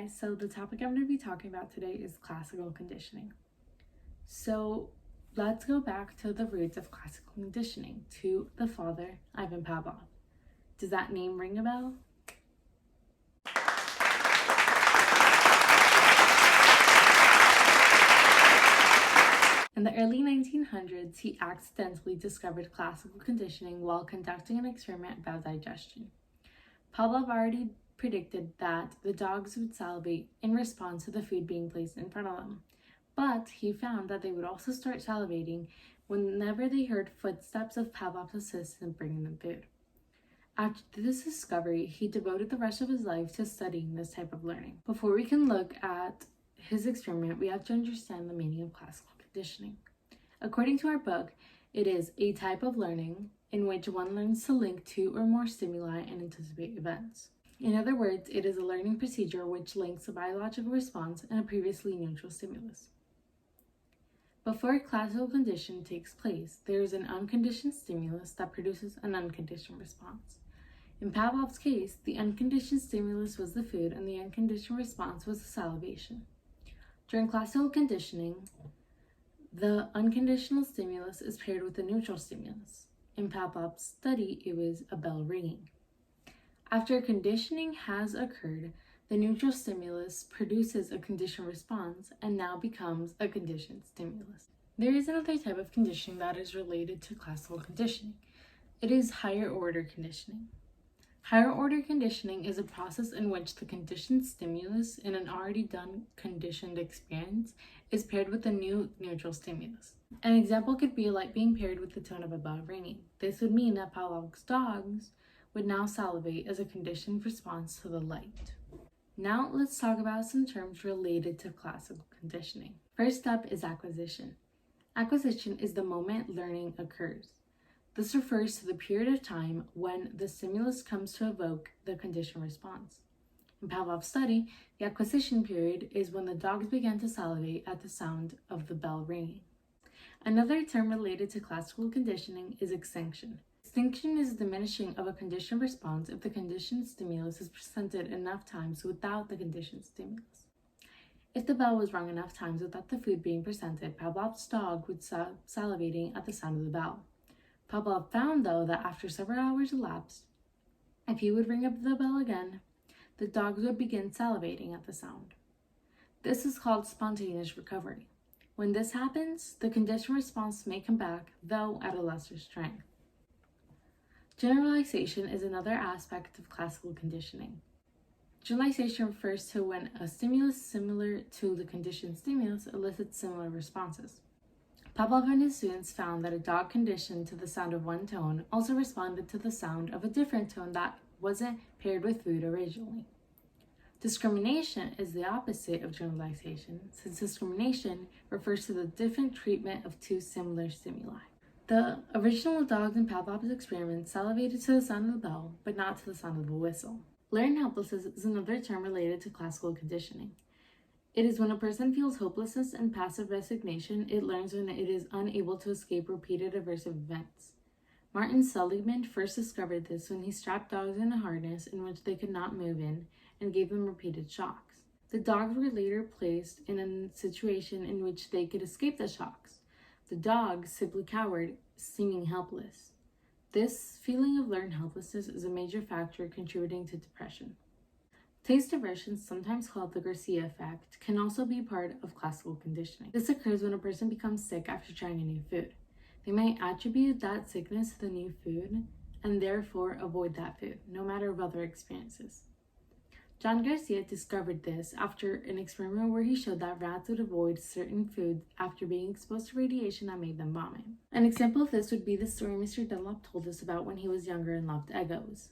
guys, so the topic I'm going to be talking about today is classical conditioning. So let's go back to the roots of classical conditioning, to the father, Ivan Pavlov. Does that name ring a bell? In the early 1900s, he accidentally discovered classical conditioning while conducting an experiment about digestion. Pavlov already predicted that the dogs would salivate in response to the food being placed in front of them, but he found that they would also start salivating whenever they heard footsteps of Pavlov's assistant bringing them food. After this discovery, he devoted the rest of his life to studying this type of learning. Before we can look at his experiment, we have to understand the meaning of classical conditioning. According to our book, it is a type of learning in which one learns to link two or more stimuli and anticipate events. In other words, it is a learning procedure which links a biological response and a previously neutral stimulus. Before classical conditioning takes place, there is an unconditioned stimulus that produces an unconditioned response. In Pavlov's case, the unconditioned stimulus was the food and the unconditioned response was the salivation. During classical conditioning, the unconditional stimulus is paired with a neutral stimulus. In Pavlov's study, it was a bell ringing. After conditioning has occurred, the neutral stimulus produces a conditioned response and now becomes a conditioned stimulus. There is another type of conditioning that is related to classical conditioning. It is higher order conditioning. Higher order conditioning is a process in which the conditioned stimulus in an already done conditioned experience is paired with a new neutral stimulus. An example could be a light being paired with the tone of a bell ringing. This would mean that Pavlov's dogs would now salivate as a conditioned response to the light. Now let's talk about some terms related to classical conditioning. First up is acquisition. Acquisition is the moment learning occurs. This refers to the period of time when the stimulus comes to evoke the conditioned response. In Pavlov's study, the acquisition period is when the dogs began to salivate at the sound of the bell ringing. Another term related to classical conditioning is extinction. Extinction is the diminishing of a conditioned response if the conditioned stimulus is presented enough times without the conditioned stimulus. If the bell was rung enough times without the food being presented, Pavlov's dog would stop salivating at the sound of the bell. Pavlov found, though, that after several hours elapsed, if he would ring up the bell again, the dogs would begin salivating at the sound. This is called spontaneous recovery. When this happens, the conditioned response may come back, though at a lesser strength. Generalization is another aspect of classical conditioning. Generalization refers to when a stimulus similar to the conditioned stimulus elicits similar responses. Pavlov and his students found that a dog conditioned to the sound of one tone also responded to the sound of a different tone that wasn't paired with food originally. Discrimination is the opposite of generalization, since discrimination refers to the different treatment of two similar stimuli. The original dogs in Pavlov's experiment salivated to the sound of the bell, but not to the sound of the whistle. Learned helplessness is another term related to classical conditioning. It is when a person feels hopelessness and passive resignation. It learns when it is unable to escape repeated aversive events. Martin Seligman first discovered this when he strapped dogs in a harness in which they could not move in and gave them repeated shocks. The dogs were later placed in a situation in which they could escape the shocks. The dogs simply cowered, seeming helpless. This feeling of learned helplessness is a major factor contributing to depression. Taste aversion, sometimes called the Garcia Effect, can also be part of classical conditioning. This occurs when a person becomes sick after trying a new food. They might attribute that sickness to the new food and therefore avoid that food, no matter of other experiences. John Garcia discovered this after an experiment where he showed that rats would avoid certain foods after being exposed to radiation that made them vomit. An example of this would be the story Mr. Dunlop told us about when he was younger and loved Eggos.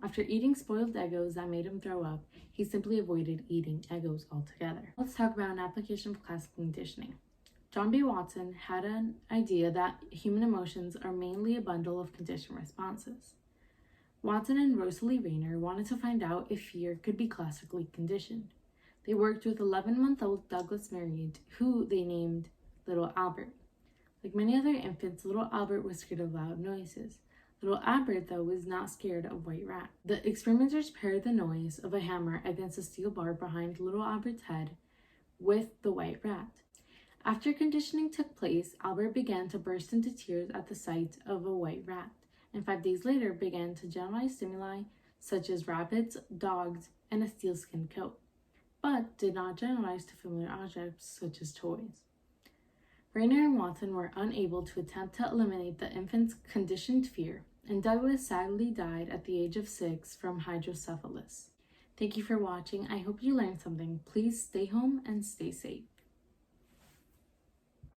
After eating spoiled Eggos that made him throw up, he simply avoided eating Eggos altogether. Let's talk about an application of classical conditioning. John B. Watson had an idea that human emotions are mainly a bundle of conditioned responses. Watson and Rosalie Rayner wanted to find out if fear could be classically conditioned. They worked with 11-month-old Douglas Merritt, who they named Little Albert. Like many other infants, little Albert was scared of loud noises. Little Albert, though, was not scared of White Rat. The experimenters paired the noise of a hammer against a steel bar behind little Albert's head with the White Rat. After conditioning took place, Albert began to burst into tears at the sight of a white rat, and 5 days later began to generalize stimuli such as rabbits, dogs, and a steel-skin coat, but did not generalize to familiar objects such as toys. Rayner and Watson were unable to attempt to eliminate the infant's conditioned fear, and Douglas sadly died at the age of 6 from hydrocephalus. Thank you for watching. I hope you learned something. Please stay home and stay safe.